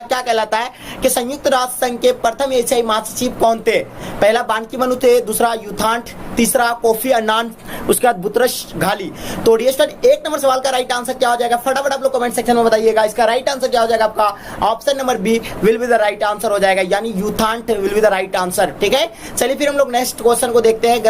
क्या कहलाता है कि संयुक्त राष्ट्र संघ के प्रथम एशियाई महासचिव कौन थे? पहला बान की मून थे, दूसरा यूथांट, तीसरा कोफी अन्नान, उसके बाद बुतरस घाली। तो डियर स्टूडेंट, एक नंबर सवाल का राइट आंसर क्या हो जाएगा? फटाफट आप लोग कमेंट सेक्शन में बताइएगा। इसका राइट आंसर क्या हो जाएगा? आपका option number B will be the right answer हो जाएगा, यानी U Thant will be the right answer. ठीक है, चलिए फिर हम लोग नेक्स्ट क्वेश्चन को देखते हैं।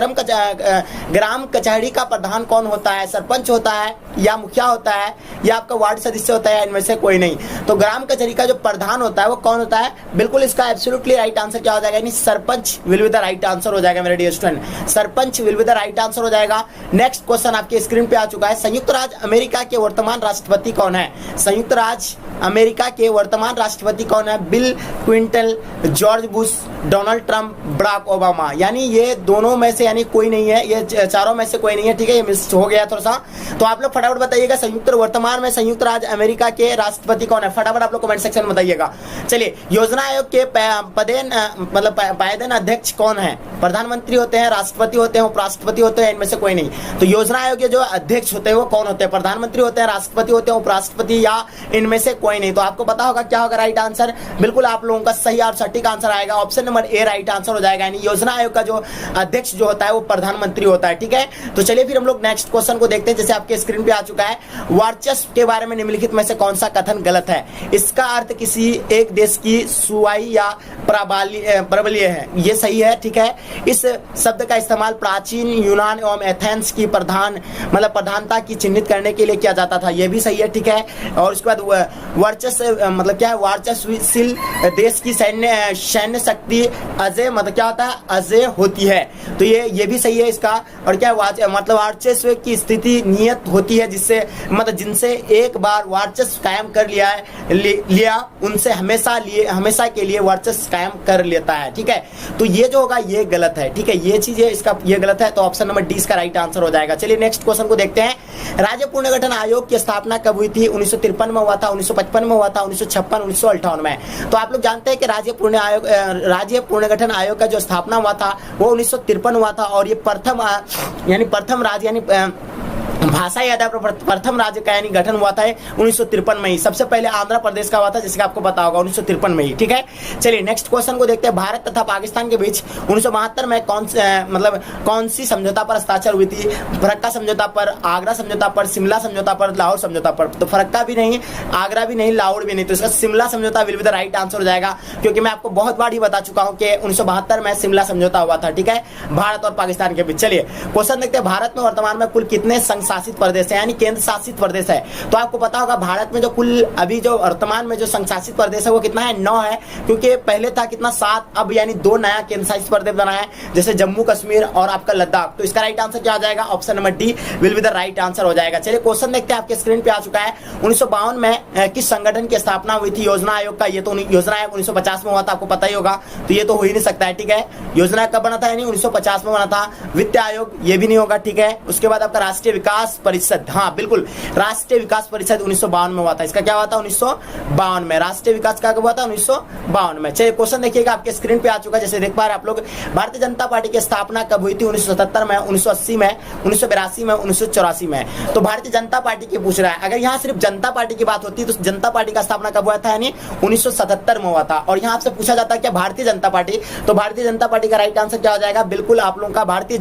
ग्राम कचहरी का प्रधान कौन होता है? सरपंच होता है, या मुखिया होता है, या आपका वार्ड सदस्य होता है, इनमें से कोई नहीं। तो ग्राम कचहरी का जो प्रधान होता है वो कौन होता है? बिल्कुल इसका एब्सोल्युटली राइट आंसर क्या हो जाएगा? यानी sarpanch will be the right answer हो जाएगा मेरे dear student, sarpanch will be the right answer हो जाएगा। नेक्स्ट क्वेश्चन आपके स्क्रीन पे आ चुका है। संयुक्त राज्य अमेरिका के वर्तमान राष्ट्रपति कौन है? संयुक्त राज्य अमेरिका के वर्तमान राष्ट्रपति कौन है? Bill Clinton, George Bush, Donald Trump, Barack Obama. यानी ये दोनों में से यानी कोई नहीं है, ये चारों में से कोई नहीं है। ठीक है, ये मिस हो गया थोड़ा सा, तो आप लोग फटाफट बताइएगा वर्तमान में संयुक्त राज्य अमेरिका के राष्ट्रपति कौन है? फटाफट आप लोग कमेंट सेक्शन में बताइएगा। चलिए, योजना आयोग के पायदेन अध्यक्ष कौन है? प्रधानमंत्री होते हैं, राष्ट्रपति होते हैं, उपराष्ट्रपति होते हैं, इनमें से कोई नहीं। तो योजना आयोग के जो अध्यक्ष होते हैं वो कौन होते हैं? प्रधानमंत्री होते हैं, राष्ट्रपति होते हैं, उपराष्ट्रपति, या इनमें से कोई नहीं। तो आपको पता होगा क्या होगा राइट आंसर। बिल्कुल आप लोगों का सही और सटीक आंसर आएगा, option number A right answer हो जाएगा। यानी योजना आयोग का जो अध्यक्ष जो होता है वो प्रधानमंत्री होता है। ठीक है, तो चलिए फिर हम लोग नेक्स्ट क्वेश्चन को देखते हैं, जैसे आपके स्क्रीन पे आ चुका है। वर्चस्व के बारे में निम्नलिखित में से कौन सा कथन गलत है? इसका अर्थ किसी एक देश की सुवाई या प्रबल्य है, ये सही है। ठीक है, इस शब्द का इस्तेमाल प्राचीन यूनान एवं एथेंस की प्रधानता की चिन्हित करने के लिए किया जाता था, ये भी सही है। ठीक है, और उसके बाद वर्चस्व मतलब क्या है? वर्चस्वशील देश की सैन्य शक्ति अजय क्या होता है? अजय होती है, तो ये भी सही है इसका। और क्या मतलब वर्चस्व की स्थिति नियत होती है, जिससे जिनसे एक बार वर्चस्व कायम कर लिया उनसे हमेशा के लिए वर्चस्व कायम कर लेता है। ठीक है, तो ये जो होगा ये गलत है। ठीक है, ये चीज है इसका, ये गलत है, तो ऑप्शन नंबर डी इसका राइट आंसर हो जाएगा। चलिए नेक्स्ट क्वेश्चन को देखते हैं। राज्य पुनर्गठन आयोग की स्थापना कब हुई थी? 1953 में हुआ था, 1955 में हुआ था, 1956, 1958 में। तो आप लोग जानते हैं कि राज्य पुनर्गठन आयोग का जो स्थापना हुआ था वो 1953 हुआ था, और ये प्रथम राज्य यानी भाषा या प्रथम राज्य का यानी गठन हुआ था 1953 में ही। सबसे पहले आंध्र प्रदेश का हुआ था, जिसका आपको पता होगा 1953 में ही। ठीक है, चलिए नेक्स्ट क्वेश्चन को देखते हैं। भारत तथा पाकिस्तान के बीच 1972 में कौन सी समझौता पर हस्ताक्षर हुई थी? फरक्का समझौता पर, आगरा समझौता पर, शिमला समझौता पर, लाहौर समझौता पर। तो फरक्का भी नहीं, आगरा भी नहीं, लाहौर भी नहीं, तो इसका शिमला समझौता will be the right answer हो जाएगा, क्योंकि मैं आपको बहुत बार ही बता चुका हूं कि 1972 में शिमला समझौता हुआ था। ठीक है, भारत और पाकिस्तान के बीच। चलिए क्वेश्चन देखते हैं। भारत में वर्तमान में कुल कितने शासित प्रदेश है, यानी केंद्र शासित प्रदेश है? तो आपको पता होगा भारत में जो कुल अभी जो वर्तमान में जो संघ शासित प्रदेश है वो कितना है? 9 है, क्योंकि पहले था कितना? 7, अब यानी 2 नया केंद्र शासित प्रदेश बना है, जैसे जम्मू कश्मीर और आपका लद्दाख। तो इसका राइट आंसर क्या आ जाएगा? Option number D will be the right answer हो जाएगा। चलिए क्वेश्चन देखते हैं, आपके स्क्रीन पे आ चुका है। 1952 में किस संगठन की स्थापना हुई थी? योजना आयोग का। ये तो योजना आयोग 1950 में हुआ था, आपको पता ही होगा, तो ये तो हो ही नहीं सकता है। ठीक है, योजना कब बना था? यानी 1950 में बना था। वित्त आयोग ये भी नहीं होगा। ठीक है, उसके बाद आपका राष्ट्रीय विकास परिषद, हाँ बिल्कुल, राष्ट्रीय विकास परिषद 1952 में हुआ था। इसका क्या हुआ था? 1952 में। राष्ट्रीय विकास का कब हुआ था? 1952 में। चलिए क्वेश्चन देखिएगा, आपके स्क्रीन पे आ चुका है, जैसे देख पा रहे हैं आप लोग। भारतीय जनता पार्टी की स्थापना कब हुई थी? 1977 में, 1980 में, 1982 में, 1984 में। तो भारतीय जनता पार्टी की पूछ रहा है। अगर यहाँ सिर्फ जनता पार्टी की बात होती तो जनता पार्टी का स्थापना कब हुआ था? यानी 1977 में हुआ था। और यहाँ आपसे पूछा जाता है क्या भारतीय जनता पार्टी, तो भारतीय जनता पार्टी का राइट आंसर क्या हो जाएगा? बिल्कुल आप लोगों का भारतीय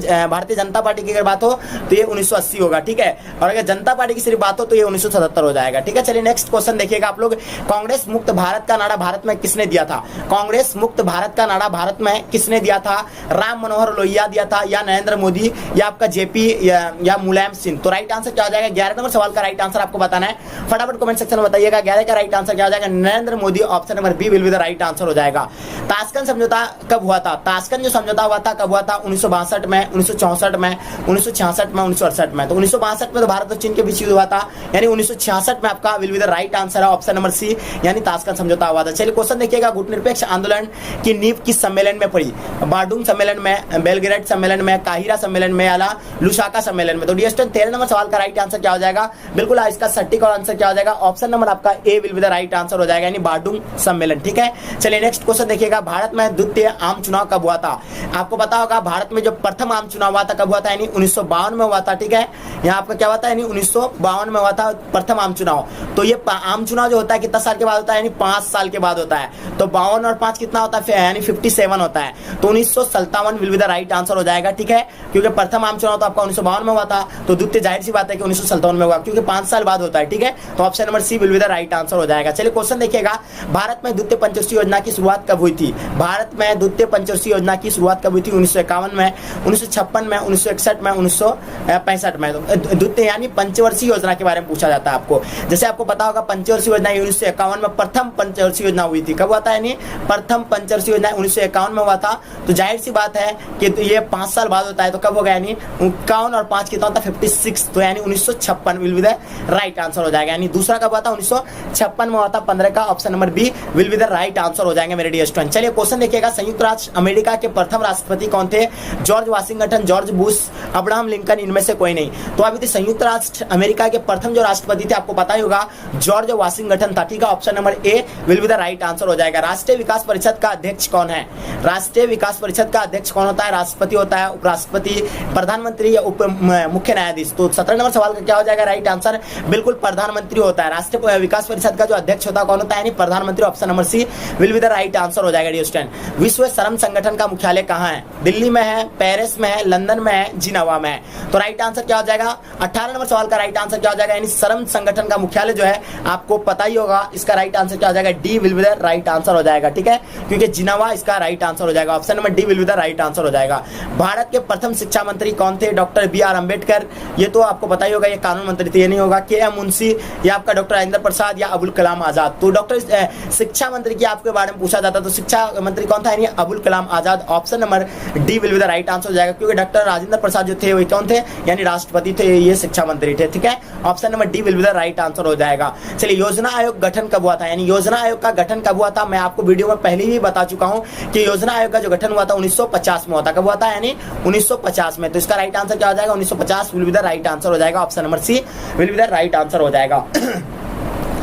जनता पार्टी की अगर बात हो तो ये 1980 होगा। ठीक है, और अगर जनता पार्टी की सिर्फ बात हो तो ये 1977 हो जाएगा। ठीक है, चलिए नेक्स्ट क्वेश्चन देखिएगा आप लोग। कांग्रेस मुक्त भारत का नारा भारत में किसने दिया था? कांग्रेस मुक्त भारत का नारा भारत में किसने दिया था? राम मनोहर लोहिया दिया था, या नरेंद्र मोदी, या आपका जेपी, या मुलायम सिंह? तो राइट आंसर क्या हो जाएगा? 11 नंबर सवाल का राइट आंसर आपको बताना है, फटाफट कमेंट सेक्शन में बताइएगा। 11 का राइट आंसर क्या हो जाएगा? Narendra Modi, option number B will be the right answer हो जाएगा। ताशकंद समझौता कब हुआ था? ताशकंद जो समझौता हुआ था कब हुआ था? 1962 में, 1964 में, 1966 में, 1968 में। तो 1962 में तो भारत और चीन के बीच हुआ था, यानी 1966 में आपका will be the right answer है, ऑप्शन नंबर सी, यानी ताशकंद समझौता हुआ था। चलिए क्वेश्चन देखिएगा। गुटनिरपेक्ष आंदोलन की नींव किस सम्मेलन में पड़ी? बार्डुंग सम्मेलन में, बेलग्रेड सम्मेलन में, काहिरा सम्मेलन में, या लुसाका सम्मेलन में? तो डियर स्टूडेंट 13 नंबर सवाल का राइट आंसर क्या हो जाएगा? बिल्कुल इसका सटीक और आंसर क्या हो जाएगा? ऑप्शन नंबर आपका A will be the right answer हो जाएगा, यानी बार्डुंग सम्मेलन। ठीक है, चलिए नेक्स्ट क्वेश्चन देखिएगा। भारत में द्वितीय आम चुनाव कब हुआ था? आपको पता होगा भारत में जो प्रथम आम चुनाव हुआ था कब हुआ था? यानी 1952 में हुआ था। ठीक है, यहाँ आपका क्या होता है, यानी 1952 में हुआ था प्रथम आम चुनाव। तो ये आम चुनाव जो होता है कितना साल के बाद होता है, यानी 5 साल के बाद होता है। तो 52 और 5 कितना होता है, यानी 57 होता है। तो 1957 will be the right answer हो जाएगा, ठीक है, क्योंकि प्रथम आम चुनाव तो आपका 1952 में हुआ था, तो द्वितीय जाहिर सी बात है कि 1957 में हुआ, क्योंकि 5 साल बाद होता है, ठीक है। तो option number C will be the right answer हो जाएगा। चलिए क्वेश्चन देखिएगा, भारत में द्वितीय पंचवर्षीय योजना की शुरुआत कब हुई थी? भारत में द्वितीय पंचवर्षीय योजना की शुरुआत कब हुई थी? 1951 में, 1956 में, 1961 में, 1965 में। द्वितीय यानी पंचवर्षीय योजना के बारे में पूछा जाता है आपको। जैसे आपको पता होगा पंचवर्षीय योजना 1951 में प्रथम पंचवर्षीय योजना हुई थी। कब हुआ था, यानी प्रथम पंचवर्षीय योजना 1951 में हुआ था। तो जाहिर सी बात है कि ये 5 साल बाद होता है, तो कब होगा, यानी 51 और 5 कितना होता है, 56, तो यानी 1956 will be the right answer हो जाएगा। यानी दूसरा कब हुआ था, 1956 में हुआ था, 15 का option number B will be the right answer हो जाएंगे मेरे डियर स्टूडेंट। चलिए क्वेश्चन देखिएगा, संयुक्त राष्ट्र अमेरिका के प्रथम राष्ट्रपति कौन थे? George Washington, George Bush, Abraham Lincoln, इनमें से कोई नहीं। तो अभी तो संयुक्त राष्ट्र अमेरिका के प्रथम जो राष्ट्रपति थे आपको पता ही होगा, जॉर्ज वाशिंगटन था, ठीक है। Option number A will be the right answer हो जाएगा। राष्ट्रीय विकास परिषद का अध्यक्ष कौन है? राष्ट्रीय विकास परिषद का अध्यक्ष कौन होता है? राष्ट्रपति होता है, उपराष्ट्रपति, प्रधानमंत्री या उप मुख्य न्यायाधीश। तो 17 नंबर सवाल का क्या हो जाएगा राइट आंसर? बिल्कुल प्रधानमंत्री होता है। राष्ट्रीय विकास परिषद का जो अध्यक्ष होता है कौन होता है? यानी प्रधानमंत्री। Option number C will be the right answer हो जाएगा डियर स्टूडेंट। विश्व श्रम संगठन का मुख्यालय कहाँ है? दिल्ली में है, पेरिस में है, लंदन में है, जिनेवा में है। तो राइट आंसर क्या हो जाएगा? 18 नंबर सवाल का राइट आंसर क्या हो जाएगा? यानी श्रम संगठन का मुख्यालय जो है आपको पता ही होगा, इसका राइट आंसर क्या हो जाएगा? D will be the right answer हो जाएगा, ठीक है, क्योंकि जिनेवा इसका राइट आंसर हो जाएगा। Option number D will be the right answer हो जाएगा। भारत के प्रथम शिक्षा मंत्री कौन थे? डॉक्टर बी आर अम्बेडकर, ये तो आपको पता ही होगा, ये कानून मंत्री थे, ये नहीं होगा। के एम मुंशी या आपका डॉक्टर राजेंद्र प्रसाद या अबुल कलाम आजाद। तो डॉक्टर शिक्षा मंत्री की आपके बारे में पूछा जाता, तो शिक्षा मंत्री कौन था? यानी Abul Kalam Azad. Option number D will be the right answer हो जाएगा, क्योंकि डॉक्टर राजेंद्र प्रसाद जो थे वो कौन थे? यानी राष्ट्रपति थे, ये शिक्षा मंत्री थे, ठीक है। Option number D will be the right answer हो जाएगा। चलिए योजना आयोग गठन कब हुआ था? यानी योजना आयोग का गठन कब हुआ था? मैं आपको वीडियो में पहले ही बता चुका हूं कि योजना आयोग का जो गठन हुआ था 1950 में हुआ था। कब हुआ था? यानी 1950 में। तो इसका राइट आंसर क्या हो जाएगा? 1950 will be the right answer हो जाएगा। Option number C will be the right answer हो जाएगा।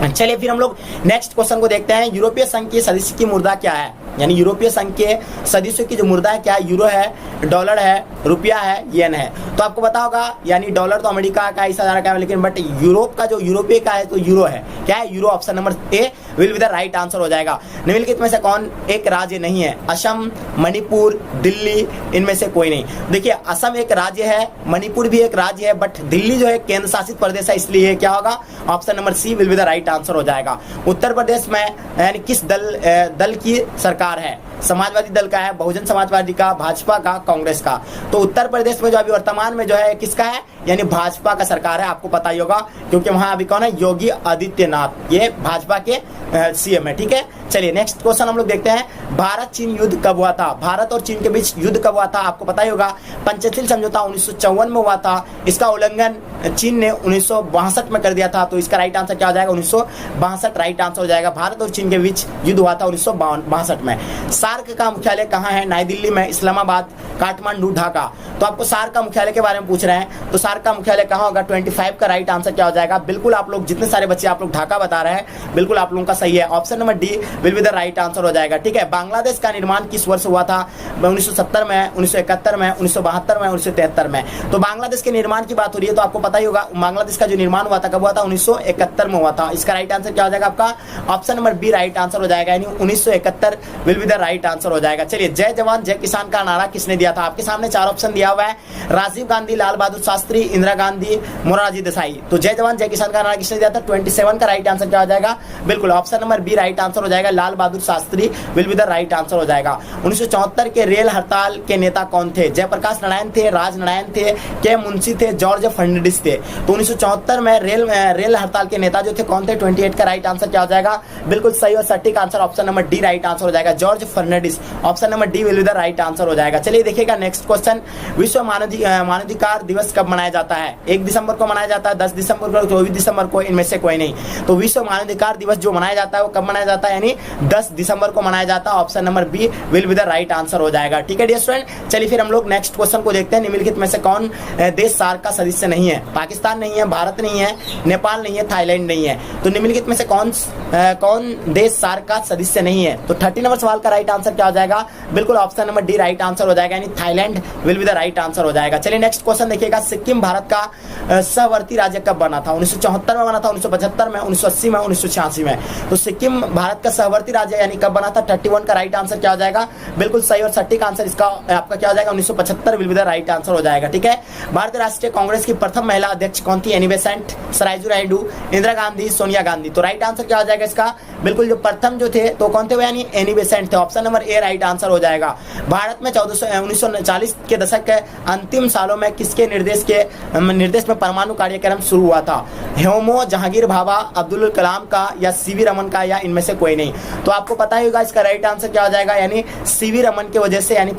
चलिए फिर हम लोग नेक्स्ट क्वेश्चन को देखते हैं। यूरोपीय संघ की सदस्य की मुद्रा क्या है? यानी यूरोपीय संघ के सदस्यों की जो मुद्रा है क्या है? यूरो है, डॉलर है, रुपया है, येन है। तो आपको पता होगा, यानी डॉलर तो अमेरिका का इस हजार का है, लेकिन बट यूरोप का जो यूरोपीय का है तो यूरो है। क्या है? Euro. Option number A will be the right answer हो जाएगा। निम्नलिखित में से कौन एक राज्य नहीं है? असम, मणिपुर, दिल्ली, इनमें से कोई नहीं। देखिए असम एक राज्य है, मणिपुर भी एक राज्य है, बट दिल्ली जो है केंद्र शासित प्रदेश है, इसलिए क्या होगा? Option number C will be the right answer हो जाएगा। उत्तर प्रदेश में यानी किस दल की सरकार है? समाजवादी दल का है, बहुजन समाजवादी का, भाजपा का, कांग्रेस का। तो उत्तर प्रदेश में जो अभी वर्तमान में जो है किसका है? यानी भाजपा का सरकार है, आपको पता ही होगा, क्योंकि वहां अभी कौन है? योगी आदित्यनाथ, ये भाजपा के सीएम है, ठीक है। चलिए नेक्स्ट क्वेश्चन हम लोग देखते हैं। भारत चीन युद्ध कब हुआ था? भारत और चीन के बीच युद्ध कब हुआ था? आपको पता ही होगा, पंचशील समझौता 1954 में हुआ था। इसका उल्लंघन चीन ने 1962 में कर दिया था। तो इसका राइट आंसर क्या हो जाएगा? 1962 राइट आंसर हो जाएगा। भारत और चीन के बीच युद्ध हुआ था 1962 में। सार्क का मुख्यालय कहाँ है? नई दिल्ली में, इस्लामाबाद, काठमांडू, ढाका। तो आपको सार्क का मुख्यालय के बारे में पूछ रहे हैं, तो सार्क का मुख्यालय कहाँ होगा? 25 का राइट आंसर क्या हो जाएगा? बिल्कुल आप लोग जितने सारे बच्चे आप लोग ढाका बता रहे हैं, बिल्कुल आप लोगों का सही है। Option number D will be the right answer हो जाएगा, ठीक है। बांग्लादेश का निर्माण किस वर्ष हुआ था? 1970 में, 1971 में, 1972 में, 1973 में। तो बांग्लादेश के निर्माण की बात हो रही है, तो आपको पता ही होगा बांग्लादेश का जो निर्माण हुआ था कब हुआ था? 1971 में हुआ था। इसका राइट आंसर क्या हो जाएगा आपका? Option number B right answer हो जाएगा, यानी 1971 will be the right answer हो जाएगा। चलिए जय जवान जय किसान का नारा किसने दिया था? आपके सामने 4 ऑप्शन दिया हुआ है, राजीव गांधी, लाल बहादुर शास्त्री, इंदिरा गांधी, मोरारजी देसाई। तो जय जवान जय किसान का नारा किसने दिया था? 27 का राइट आंसर क्या हो जाएगा? बिल्कुल option number B right answer हो जाएगा, Lal Bahadur Shastri will be the right answer हो जाएगा। 1974 के रेल हड़ताल के नेता कौन थे? जयप्रकाश नारायण थे, राज नारायण थे, के मुंशी थे, जॉर्ज फर्नांडिस थे। तो 1974 में रेल हड़ताल के नेता जो थे कौन थे? 28 का राइट आंसर क्या हो जाएगा? बिल्कुल सही और सटीक answer option number D right answer हो जाएगा, George Fernandes. Option number D will be the right answer हो जाएगा। चलिए देखिएगा नेक्स्ट क्वेश्चन। विश्व मानवाधिकार दिवस कब मनाया जाता है? 1 दिसंबर को मनाया जाता है, 10 दिसंबर को, 24 दिसंबर को, इनमें से कोई नहीं। तो विश्व मानवाधिकार दिवस जो मनाया जाता है वो कब मनाया जाता है? यानी 10 दिसंबर को मनाया जाता है। Option number B will be the right answer हो जाएगा, ठीक है डियर स्टूडेंट। चलिए फिर हम लोग नेक्स्ट क्वेश्चन को देखते हैं। निम्नलिखित में से कौन देश सार्क का सदस्य नहीं है? पाकिस्तान नहीं है, भारत नहीं है, नेपाल नहीं है, थाईलैंड नहीं है। तो निम्नलिखित में से कौन देश सार्क का सदस्य नहीं है? तो 30 नंबर सवाल का राइट आंसर क्या हो जाएगा? बिल्कुल option number D right answer हो जाएगा, यानी Thailand will be the right answer हो जाएगा। चलिए नेक्स्ट क्वेश्चन देखिएगा। सिक्किम भारत का सहवर्ती राज्य कब बना था? 1974 में बना था, 1975 में, 1980 में, 1986 में। तो सिक्किम भारत का सहवर्ती राज्य यानी कब बना था? 31 का राइट आंसर क्या हो जाएगा? बिल्कुल सही और सटीक आंसर इसका आपका क्या हो जाएगा? 1975 will be the right answer हो जाएगा। ठीक है, भारतीय राष्ट्रीय कांग्रेस की प्रथम महिला अध्यक्ष कौन थी? Annie Besant, Sarojini Naidu, Indira Gandhi, Sonia Gandhi. तो राइट आंसर क्या हो जाएगा इसका? बिल्कुल जो प्रथम जो थे तो कौन थे? यानी एनी बेसेंट थे। Option number A right answer हो जाएगा। भारत में 1940 के दशक के अंतिम सालों में किसके निर्देश में परमाणु कार्यक्रम शुरू हुआ था? होमो, जहांगीर भाभा, अब्दुल कलाम का या सीवी रमन का या इनमें से कोई नहीं? तो आपको पता ही होगा इसका राइट आंसर क्या हो जाएगा? यानी सीवी रमन की वजह से, यानी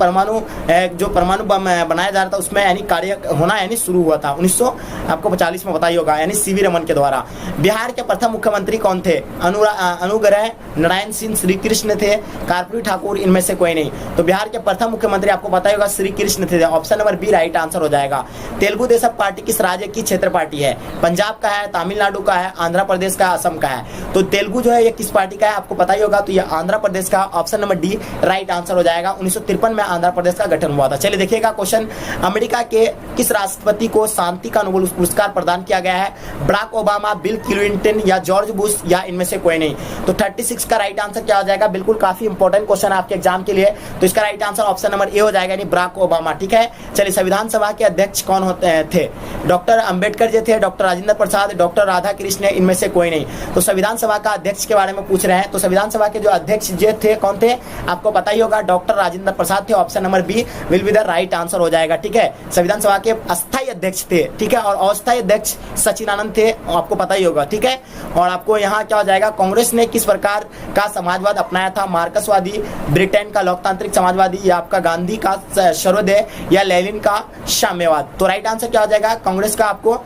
जो परमाणु बम बनाया जा रहा था उसमें यानी कार्य होना यानी शुरू हुआ था 1940 में, बताइए होगा, यानी सीवी रमन के द्वारा। बिहार के प्रथम मुख्यमंत्री कौन थे? अनुग्रह नारायण सिंह, श्री कृष्ण थे, कर्पूरी ठाकुर, इनमें से कोई नहीं? तो बिहार के प्रथम मुख्यमंत्री आपको पता होगा श्री कृष्ण थे। Option number B right answer हो जाएगा। तेलुगु देशम पार्टी किस राज्य की क्षेत्र पार्टी है? पंजाब का है, तमिलनाडु का है, आंध्र प्रदेश का, असम का है? तो तेलुगु जो है ये किस पार्टी का है आपको पता ही होगा, तो ये आंध्र प्रदेश का। Option number D right answer हो जाएगा। 1953 में आंध्र प्रदेश का गठन हुआ था। चलिए देखिएगा क्वेश्चन, अमेरिका के किस राष्ट्रपति को शांति का नोबेल पुरस्कार प्रदान किया गया है? बराक ओबामा, बिल क्लिंटन या जॉर्ज बुश या इनमें से कोई नहीं? तो 36 का राइट आंसर क्या हो जाएगा? बिल्कुल काफी इंपॉर्टेंट क्वेश्चन है आपके एग्जाम के लिए, तो इसका right answer option number A हो जाएगा, यानी बराक ओबामा। ठीक है, चलिए संविधान सभा के अध्यक्ष कौन होते थे? डॉक्टर अंबेडकर जी थे, डॉक्टर राजेंद्र प्रसाद, डॉक्टर राधा कृष्ण, इनमें से कोई नहीं? तो संविधान सभा का अध्यक्ष के बारे में पूछ रहे हैं, तो संविधान सभा के जो अध्यक्ष जी थे कौन थे आपको पता ही होगा, डॉक्टर राजेंद्र प्रसाद थे। Option number B will be the right answer हो जाएगा। ठीक है, संविधान सभा के अस्थायी अध्यक्ष थे। ठीक है, और अस्थायी अध्यक्ष सचिदानंद थे, आपको पता ही होगा। ठीक है, और आपको यहाँ क्या हो जाएगा, कांग्रेस ने किस प्रकार का समाजवाद अपनाया था? मार्क्सवादी, ब्रिटेन का लोकतांत्रिक समाजवादी, या आपका गांधी का सर्वोदय, या लेनिन का साम्यवाद? तो राइट आंसर क्या हो जाएगा? कांग्रेस का आपको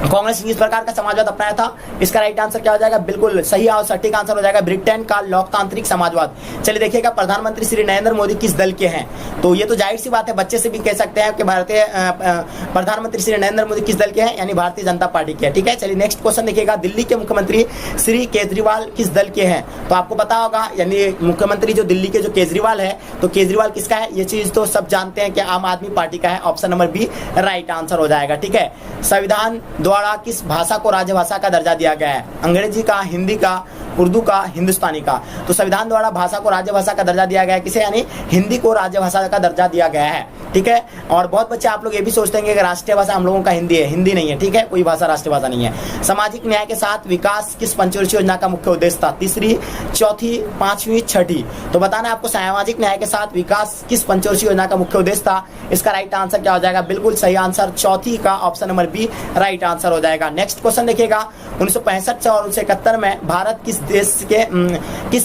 कांग्रेस ने इस प्रकार का समाजवाद अपनाया था, इसका राइट आंसर क्या हो जाएगा? बिल्कुल सही और सटीक आंसर हो जाएगा, ब्रिटेन का लोकतांत्रिक समाजवाद। चलिए देखिएगा, प्रधानमंत्री श्री नरेंद्र मोदी किस दल के हैं? तो ये तो जाहिर सी बात है, बच्चे से भी कह सकते हैं कि भारतीय प्रधानमंत्री श्री नरेंद्र मोदी किस दल के हैं, यानी भारतीय जनता पार्टी के। ठीक है, चलिए नेक्स्ट क्वेश्चन देखिएगा, दिल्ली के मुख्यमंत्री श्री केजरीवाल किस दल के हैं? तो आपको पता होगा, यानी मुख्यमंत्री जो दिल्ली के जो केजरीवाल है, तो केजरीवाल किसका है? ये चीज तो सब जानते हैं कि आम आदमी पार्टी का है। Option number B right answer हो जाएगा। ठीक है, संविधान द्वारा किस भाषा को राजभाषा का दर्जा दिया गया है? अंग्रेजी का, हिंदी का, उर्दू का, हिंदुस्तानी का? तो संविधान द्वारा भाषा को राजभाषा का दर्जा दिया गया है, किसे? यानी हिंदी को राजभाषा का दर्जा दिया गया है। ठीक है, और बहुत बच्चे आप लोग ये भी सोचते हैं कि राष्ट्रीय भाषा हम लोगों का हिंदी है, हिंदी नहीं है। ठीक है, कोई भाषा राष्ट्रीय भाषा नहीं है। सामाजिक न्याय के साथ विकास किस पंचवर्षीय योजना का मुख्य उद्देश्य था? तीसरी, चौथी, पांचवी, छठी? तो बताना आपको, सामाजिक न्याय के साथ विकास किस पंचवर्षीय योजना का मुख्य उद्देश्य था? इसका राइट आंसर क्या हो जाएगा? बिल्कुल सही आंसर चौथी का, option number B right answer हो जाएगा। नेक्स्ट क्वेश्चन देखिएगा, 1965 और 1971 में भारत किस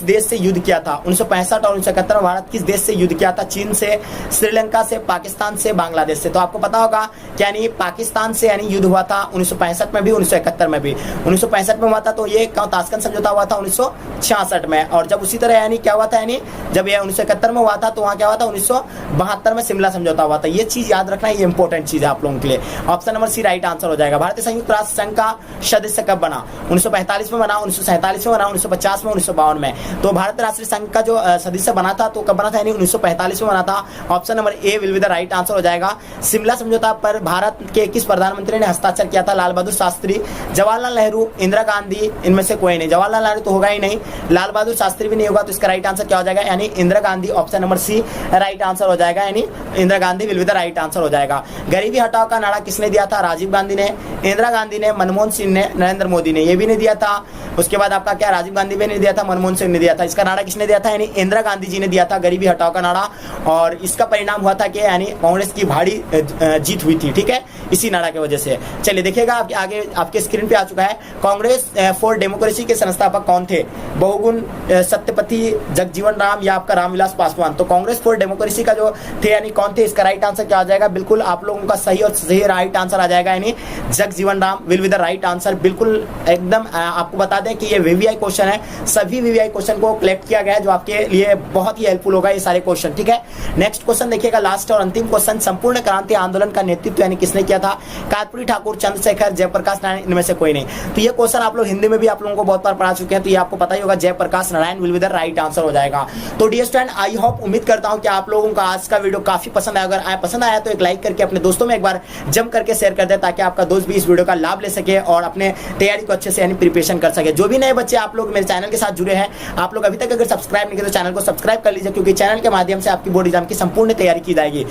देश से युद्ध किया था? 1965 और 1971 में भारत किस देश से युद्ध किया था? चीन से, श्रीलंका से, पाकिस्तान से, बांग्लादेश से? तो आपको पता होगा कि यानी पाकिस्तान से यानी युद्ध हुआ था 1965 में भी, 1971 में भी। 1965 में हुआ था तो ये ताशकंद समझौता हुआ था 1966 में, और जब उसी तरह यानी क्या हुआ था, यानी जब ये 1971 में हुआ था तो वहाँ क्या हुआ था, 1972 में शिमला समझौता हुआ था। ये चीज याद रखना, ये इंपॉर्टेंट चीज है आप लोगों के लिए। Option number C right answer हो जाएगा। भारतीय संयुक्त राष्ट्र संघ का सदस्य कब बना? 1945 में बना, 1947 में बना, 1950 में, 1952 में? तो भारत राष्ट्रीय संघ का जो सदस्य बना था तो कब बना था, यानी 1945 में बना था। Option number A will be the right answer हो जाएगा। शिमला समझौता पर भारत के किस प्रधानमंत्री ने हस्ताक्षर किया था? लाल बहादुर शास्त्री, जवाहरलाल नेहरू, इंदिरा गांधी, इनमें से कोई नहीं? जवाहरलाल नेहरू तो होगा ही नहीं, लाल बहादुर शास्त्री भी नहीं होगा, तो इसका राइट आंसर क्या हो जाएगा? यानी Indira Gandhi. Option number C right answer हो जाएगा, यानी Indira Gandhi will be the right answer हो जाएगा। गरीबी हटाओ का नारा किसने दिया था? राजीव गांधी ने, इंदिरा गांधी ने, मनमोहन सिंह ने, नरेंद्र मोदी ने? ये भी नहीं दिया था। उसके बाद आपका क्या, राजीव गांधी भी नहीं दिया था, मनमोहन सिंह ने दिया था। इसका नारा किसने दिया था? यानी इंदिरा गांधी जी ने दिया था, गरीबी हटाओ का नारा। और इसका परिणाम हुआ था कि यानी कांग्रेस की भारी जीत हुई थी। ठीक है, इसी नारा की वजह से। चलिए देखिएगा, आपके आगे आपके स्क्रीन पे आ चुका है, कांग्रेस फॉर डेमोक्रेसी के संस्थापक कौन थे? बहुगुण सत्यपति, जगजीवन राम, या आपका रामविलास पासवान? तो कांग्रेस फॉर डेमोक्रेसी का जो थे यानी कौन थे, इसका राइट आंसर क्या आ जाएगा? बिल्कुल आप लोगों का सही और सही राइट आंसर आ जाएगा, यानी Jagjivan Ram will be the right answer. बिल्कुल एकदम आपको बता बता दें कि ये वीवीआई क्वेश्चन है, सभी वीवीआई क्वेश्चन को कलेक्ट किया गया है जो आपके लिए बहुत ही हेल्पफुल होगा ये सारे क्वेश्चन, ठीक है। नेक्स्ट क्वेश्चन देखिएगा, लास्ट और अंतिम क्वेश्चन, संपूर्ण क्रांति आंदोलन का नेतृत्व यानी किसने किया था? कर्पूरी ठाकुर, चंद्रशेखर, जयप्रकाश नारायण, इनमें से कोई नहीं। तो ये क्वेश्चन आप लोग हिंदी में भी आप लोगों को बहुत बार पढ़ा चुके हैं, तो ये आपको पता ही होगा, Jayaprakash Narayan will be the right answer हो जाएगा। तो डियर स्टूडेंट, आई होप, उम्मीद करता हूं कि आप लोगों का आज का वीडियो काफी पसंद आया। अगर पसंद आया तो एक लाइक करके अपने दोस्तों में एक बार जम करके शेयर कर दे, ताकि आपका दोस्त भी इस वीडियो का लाभ ले सके और अपने तैयारी को अच्छे से यानी प्रिपरेशन कर सके। जो भी नए बच्चे आप लोग मेरे चैनल के साथ जुड़े हैं, आप लोग अभी तक अगर सब्सक्राइब नहीं किए तो चैनल को सब्सक्राइब कर लीजिए, क्योंकि चैनल के माध्यम से आपकी बोर्ड एग्जाम की संपूर्ण तैयारी की जाएगी।